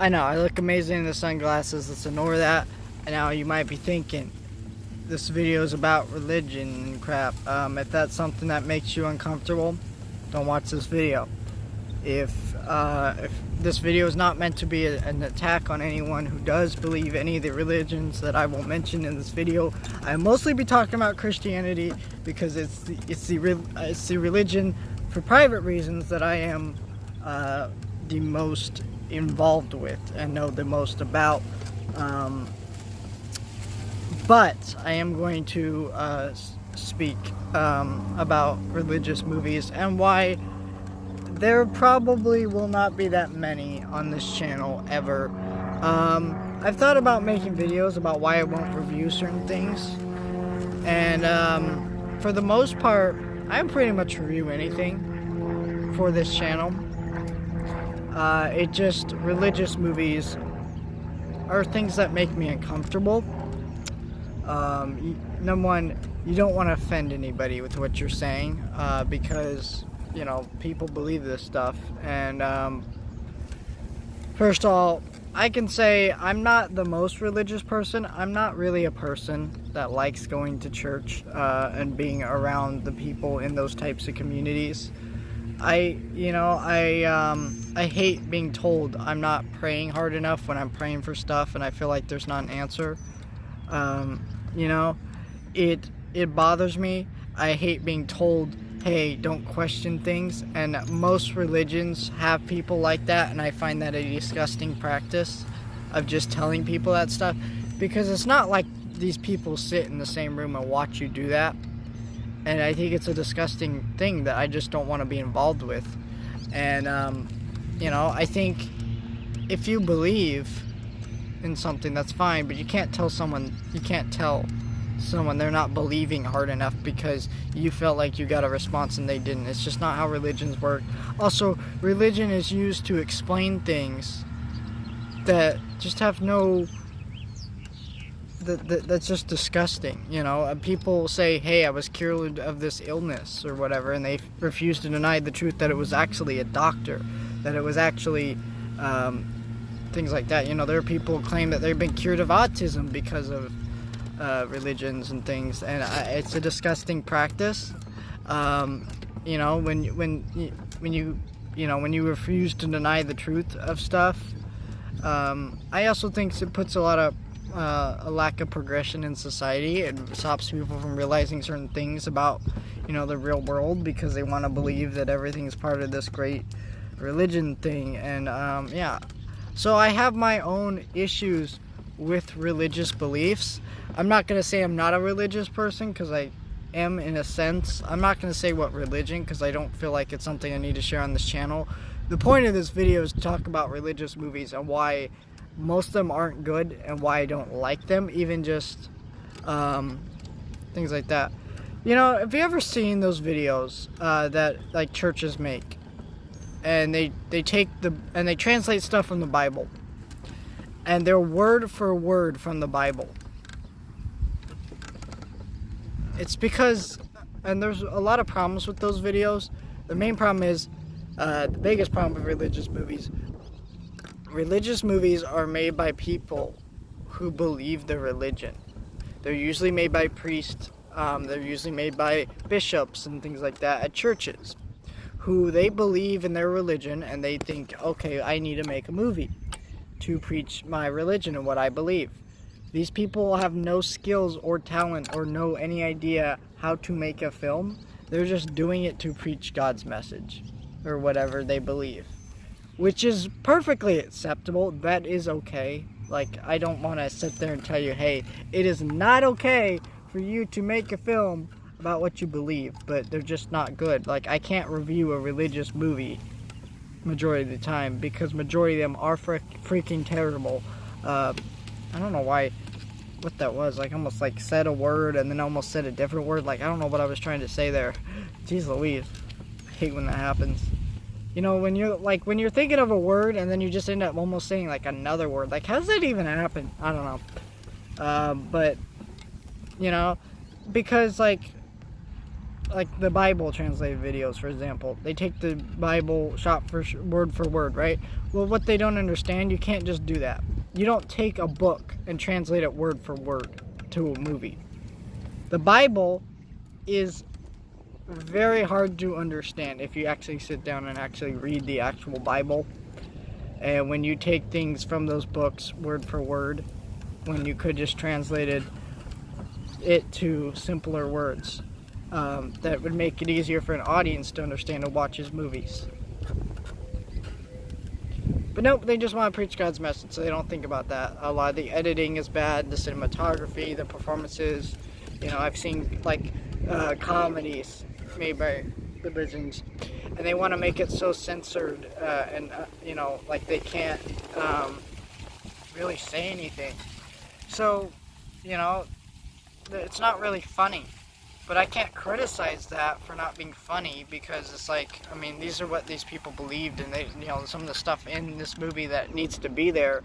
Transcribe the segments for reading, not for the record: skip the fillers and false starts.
I know, I look amazing in the sunglasses. Let's ignore that. And now you might be thinking, this video is about religion and crap. If that's something that makes you uncomfortable, don't watch this video. If this video is not meant to be an attack on anyone who does believe any of the religions that I will mention in this video, I'll mostly be talking about Christianity because it's the religion for private reasons that I am the most involved with and know the most about. But I am going to speak about religious movies and why there probably will not be that many on this channel ever. I've thought about making videos about why I won't review certain things, and for the most part I pretty much review anything for this channel. Religious movies are things that make me uncomfortable. Number one, you don't want to offend anybody with what you're saying, because you know, people believe this stuff. And first of all, I can say I'm not the most religious person. I'm not really a person that likes going to church and being around the people in those types of communities. I hate being told I'm not praying hard enough when I'm praying for stuff and I feel like there's not an answer. It bothers me. I hate being told, hey, don't question things, and most religions have people like that, and I find that a disgusting practice of just telling people that stuff, because it's not like these people sit in the same room and watch you do that, and I think it's a disgusting thing that I just don't want to be involved with. And I think if you believe in something, that's fine, but you can't tell someone they're not believing hard enough because you felt like you got a response and they didn't. It's just not how religions work. Also, religion is used to explain things that just have no... that's just disgusting, you know. And people say, hey, I was cured of this illness or whatever, and they refuse to deny the truth that it was actually a doctor, that it was actually things like that. You know, there are people who claim that they've been cured of autism because of religions and things, and it's a disgusting practice. When you refuse to deny the truth of stuff. I also think it puts a lot of a lack of progression in society. It stops people from realizing certain things about, the real world, because they want to believe that everything's part of this great religion thing. And so I have my own issues with religious beliefs. I'm not going to say I'm not a religious person, because I am in a sense. I'm not going to say what religion, because I don't feel like it's something I need to share on this channel. The point of this video is to talk about religious movies and why most of them aren't good and why I don't like them, even just things like that. Have you ever seen those videos that like churches make, and they translate stuff from the Bible, and they're word for word from the Bible? It's because, and there's a lot of problems with those videos. The main problem is, the biggest problem with religious movies are made by people who believe the religion. They're usually made by priests, they're usually made by bishops and things like that at churches, who they believe in their religion, and they think, okay, I need to make a movie to preach my religion and what I believe. These people have no skills or talent or know any idea how to make a film. They're just doing it to preach God's message or whatever they believe, which is perfectly acceptable. That is okay. Like, I don't want to sit there and tell you, hey, it is not okay for you to make a film about what you believe, but they're just not good. Like, I can't review a religious movie majority of the time, because majority of them are freaking terrible. I don't know what that was. Like, almost like said a word and then almost said a different word. Like, I don't know what I was trying to say there. Jeez Louise. I hate when that happens. When you're thinking of a word and then you just end up almost saying like another word. Like, how does that even happen? I don't know. But because like like the Bible translated videos, for example. They take the Bible word for word, right? Well, what they don't understand, you can't just do that. You don't take a book and translate it word for word to a movie. The Bible is very hard to understand if you actually sit down and actually read the actual Bible. And when you take things from those books word for word, when you could just translate it to simpler words, that would make it easier for an audience to understand and watch his movies. But nope, they just want to preach God's message, so they don't think about that. A lot of the editing is bad, the cinematography, the performances. You know, I've seen like comedies made by religions, and they want to make it so censored, and you know, like they can't really say anything. So, you know, it's not really funny. But I can't criticize that for not being funny, because it's like, I mean, these are what these people believed, and they, you know, some of the stuff in this movie that needs to be there,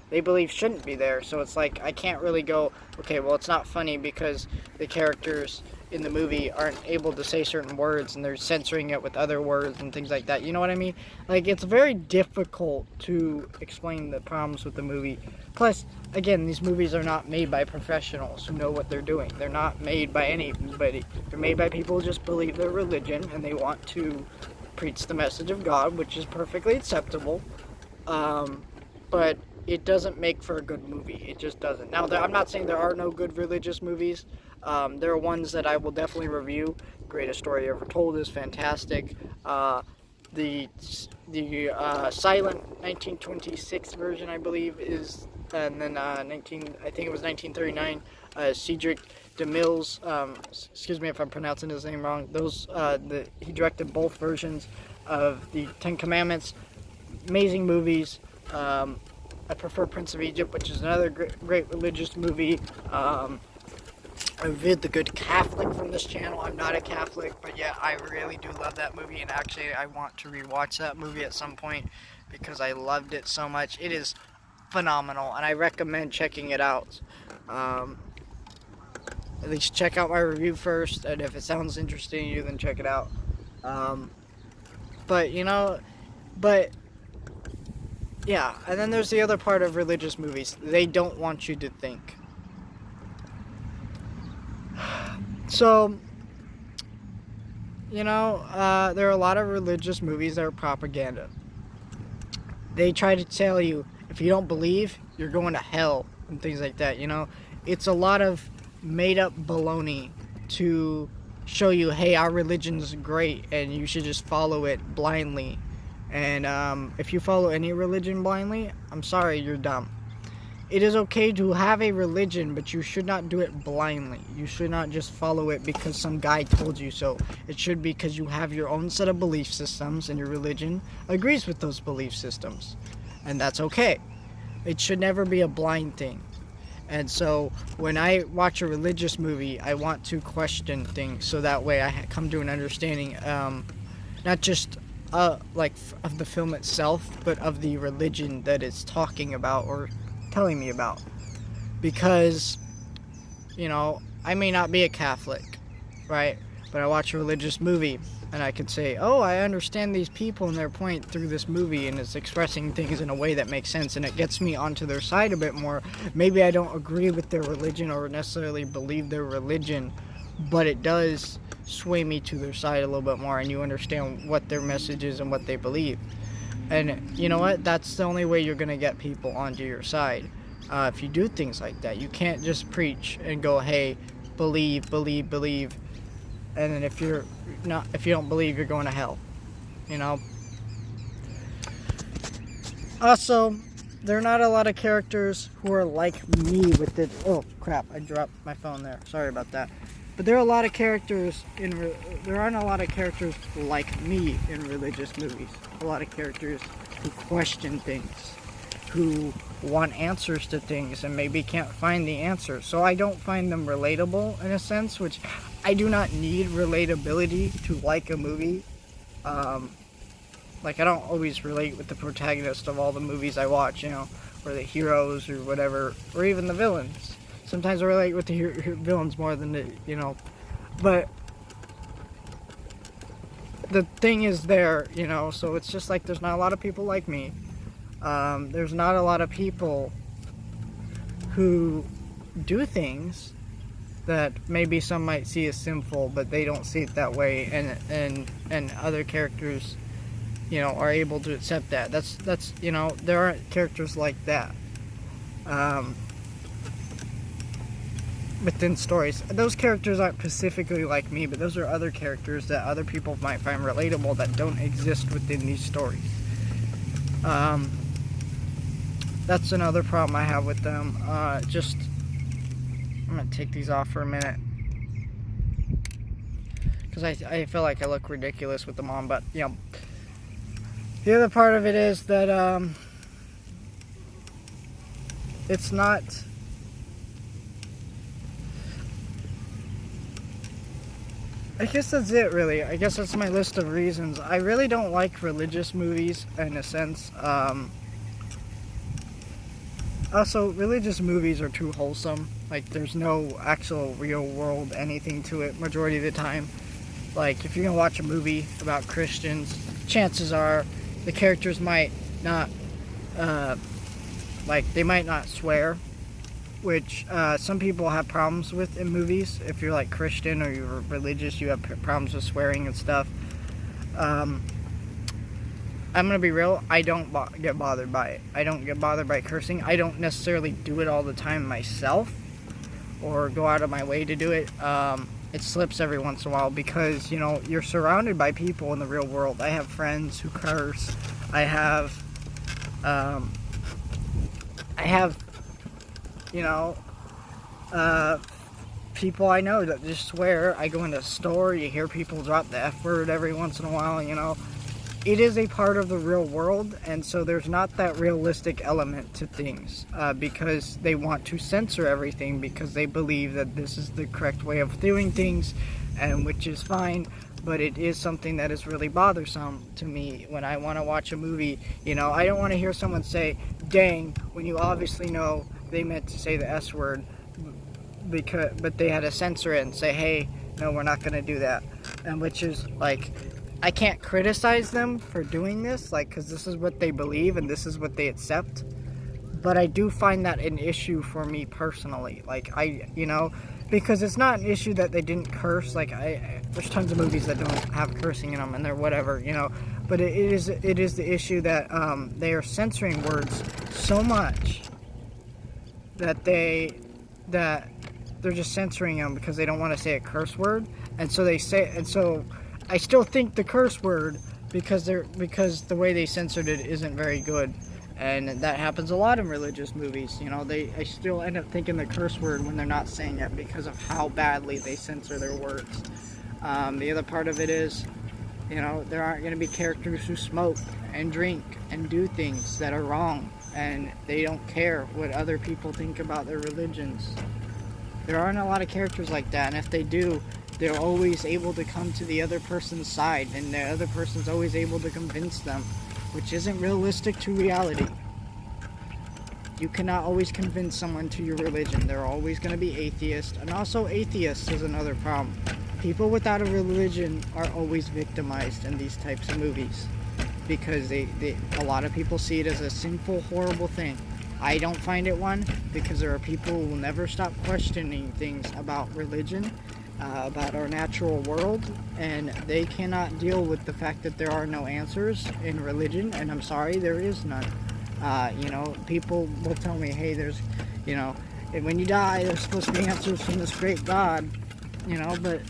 they believe shouldn't be there. So it's like, I can't really go, okay, well, it's not funny because the characters in the movie aren't able to say certain words and they're censoring it with other words and things like that. You know what I mean? Like, it's very difficult to explain the problems with the movie. Plus, again, these movies are not made by professionals who know what they're doing. They're not made by anybody. They're made by people who just believe their religion and they want to preach the message of God, which is perfectly acceptable. But it doesn't make for a good movie. It just doesn't. Now, I'm not saying there are no good religious movies. There are ones that I will definitely review. Greatest Story Ever Told is fantastic. The silent 1926 version, I believe, is, and then I think it was 1939. Cedric DeMille's, excuse me if I'm pronouncing his name wrong. He directed both versions of the Ten Commandments. Amazing movies. I prefer Prince of Egypt, which is another great religious movie. I reviewed The Good Catholic from this channel. I'm not a Catholic, but yeah, I really do love that movie, and actually I want to rewatch that movie at some point because I loved it so much. It is phenomenal, and I recommend checking it out. At least check out my review first, and if it sounds interesting to you, then check it out. Yeah, and then there's the other part of religious movies. They don't want you to think. So, you know, there are a lot of religious movies that are propaganda. They try to tell you, if you don't believe, you're going to hell, and things like that, you know. It's a lot of made-up baloney to show you, hey, our religion's great, and you should just follow it blindly. And if you follow any religion blindly, I'm sorry, you're dumb. It is okay to have a religion, but you should not do it blindly. You should not just follow it because some guy told you so. It should be because you have your own set of belief systems, and your religion agrees with those belief systems. And that's okay. It should never be a blind thing. And so when I watch a religious movie, I want to question things so that way I come to an understanding, not just like of the film itself, but of the religion that it's talking about or telling me about. Because, you know, I may not be a Catholic, right? But I watch a religious movie and I could say, oh, I understand these people and their point through this movie, and it's expressing things in a way that makes sense, and it gets me onto their side a bit more. Maybe I don't agree with their religion or necessarily believe their religion, but it does sway me to their side a little bit more, and you understand what their message is and what they believe. And you know what? That's the only way you're going to get people onto your side. If you do things like that, you can't just preach and go, hey, believe, believe, believe. And then if you don't believe, you're going to hell. You know? Also, there are not a lot of characters who are like me with it. Oh, crap. I dropped my phone there. Sorry about that. But there are a lot of characters there aren't a lot of characters like me in religious movies. A lot of characters who question things, who want answers to things and maybe can't find the answer. So I don't find them relatable in a sense, which I do not need relatability to like a movie. Like, I don't always relate with the protagonist of all the movies I watch, you know, or the heroes or whatever, or even the villains. Sometimes I relate with the villains more than the, you know, but the thing is there, you know, so it's just like there's not a lot of people like me. There's not a lot of people who do things that maybe some might see as sinful, but they don't see it that way, and other characters, you know, are able to accept that. That's you know, there aren't characters like that within stories. Those characters aren't specifically like me, but those are other characters that other people might find relatable that don't exist within these stories. That's another problem I have with them. I'm gonna take these off for a minute because I feel like I look ridiculous with them on, but you know, the other part of it is that it's not. I guess that's it, really. I guess that's my list of reasons. I really don't like religious movies, in a sense. Also, religious movies are too wholesome. Like, there's no actual real world anything to it majority of the time. Like, if you're gonna watch a movie about Christians, chances are the characters might not, they might not swear, which some people have problems with in movies. If you're like Christian or you're religious, you have problems with swearing and stuff. I'm gonna be real, I don't get bothered by it. I don't get bothered by cursing. I don't necessarily do it all the time myself or go out of my way to do it. It slips every once in a while because, you know, you're surrounded by people in the real world. I have friends who curse. I have, you know, people I know that just swear. I go into a store, you hear people drop the F word every once in a while, you know. It is a part of the real world, and so there's not that realistic element to things because they want to censor everything because they believe that this is the correct way of doing things, and which is fine, but it is something that is really bothersome to me when I want to watch a movie. You know, I don't want to hear someone say, dang, when you obviously know they meant to say the S word, but they had to censor it and say, hey, no, we're not going to do that, and which is like, I can't criticize them for doing this, like, because this is what they believe and this is what they accept. But I do find that an issue for me personally. Like, you know, because it's not an issue that they didn't curse. Like, there's tons of movies that don't have cursing in them and they're whatever, you know. But it is the issue that they are censoring words so much that they're just censoring them because they don't want to say a curse word, and so I still think the curse word because the way they censored it isn't very good, and that happens a lot in religious movies. You know, I still end up thinking the curse word when they're not saying it because of how badly they censor their words. The other part of it is, you know, there aren't going to be characters who smoke and drink and do things that are wrong, and they don't care what other people think about their religions. There aren't a lot of characters like that, and if they do, they're always able to come to the other person's side, and the other person's always able to convince them, which isn't realistic to reality. You cannot always convince someone to your religion. They're always going to be atheist, and also atheists is another problem. People without a religion are always victimized in these types of movies because a lot of people see it as a sinful, horrible thing. I don't find it one because there are people who will never stop questioning things about religion, about our natural world, and they cannot deal with the fact that there are no answers in religion, and I'm sorry, there is none. You know, people will tell me, hey, there's, you know, when you die, there's supposed to be answers from this great God, you know, but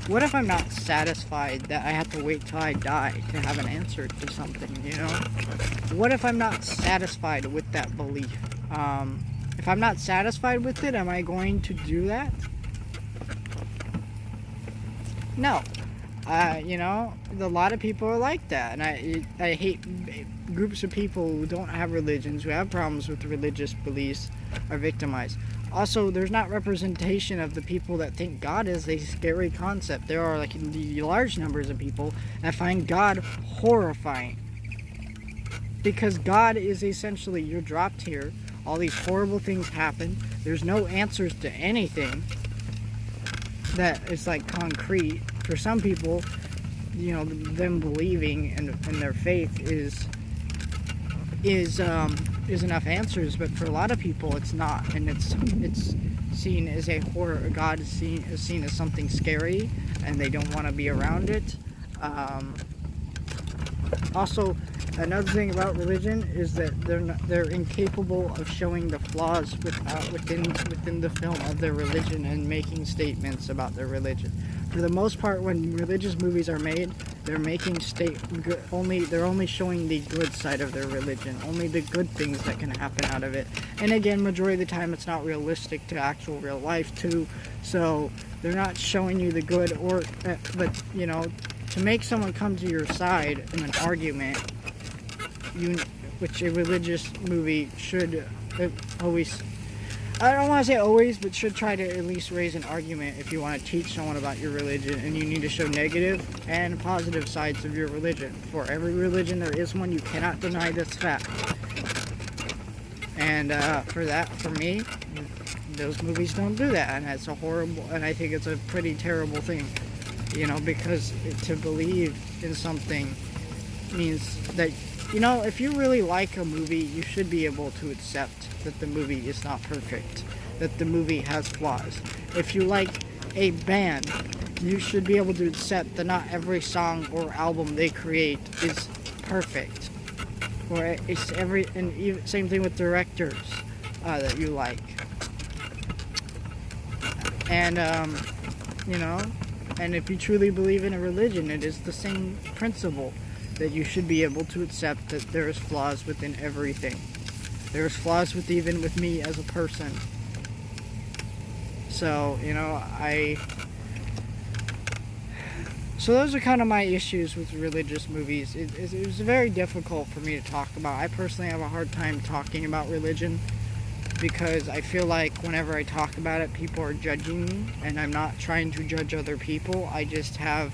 what if I'm not satisfied that I have to wait till I die to have an answer to something, you know? What if I'm not satisfied with that belief? If I'm not satisfied with it, am I going to do that? No. You know, a lot of people are like that, and I hate groups of people who don't have religions, who have problems with religious beliefs, are victimized. Also, there's not representation of the people that think God is a scary concept. There are like large numbers of people that find God horrifying. Because God is essentially, you're dropped here, all these horrible things happen, there's no answers to anything that is like concrete. For some people, them believing in their faith is enough answers. But for a lot of people, it's not, and it's seen as a horror. God is seen as something scary, and they don't want to be around it. Also, another thing about religion is that they're incapable of showing the flaws within the film of their religion and making statements about their religion. For the most part, when religious movies are made, they're only showing the good side of their religion, only the good things that can happen out of it. And again, majority of the time, it's not realistic to actual real life too. So they're not showing you the good, but to make someone come to your side in an argument, which a religious movie should always, I don't want to say always, but should try to at least raise an argument if you want to teach someone about your religion, and you need to show negative and positive sides of your religion. For every religion there is one, you cannot deny this fact. And for me, those movies don't do that, and it's and I think it's a pretty terrible thing. Because to believe in something means that, if you really like a movie, you should be able to accept that the movie is not perfect, that the movie has flaws. If you like a band, you should be able to accept that not every song or album they create is perfect. Or same thing with directors that you like. And, and if you truly believe in a religion, it is the same principle, that you should be able to accept that there is flaws within everything. There's flaws even with me as a person. So, so those are kind of my issues with religious movies. It was very difficult for me to talk about. I personally have a hard time talking about religion, because I feel like whenever I talk about it, people are judging me, and I'm not trying to judge other people. I just have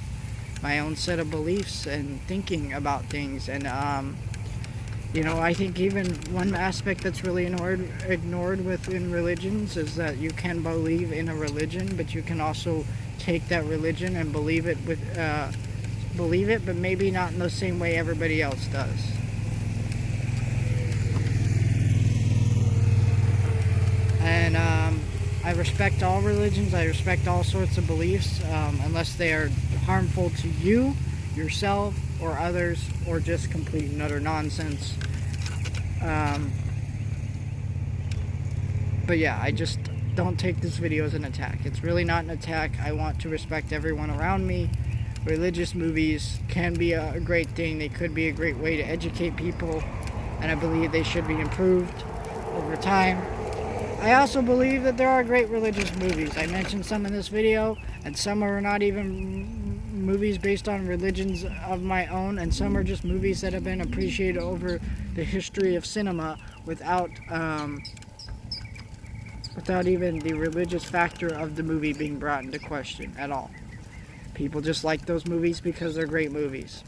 my own set of beliefs and thinking about things. And I think even one aspect that's really ignored within religions is that you can believe in a religion, but you can also take that religion and believe it, but maybe not in the same way everybody else does. And I respect all religions. I respect all sorts of beliefs, unless they are harmful to you, yourself, or others, or just complete and utter nonsense. But yeah, I just don't take this video as an attack. It's really not an attack. I want to respect everyone around me. Religious movies can be a great thing. They could be a great way to educate people, and I believe they should be improved over time. I also believe that there are great religious movies. I mentioned some in this video, and some are not even movies based on religions of my own, and some are just movies that have been appreciated over the history of cinema without even the religious factor of the movie being brought into question at all. People just like those movies because they're great movies.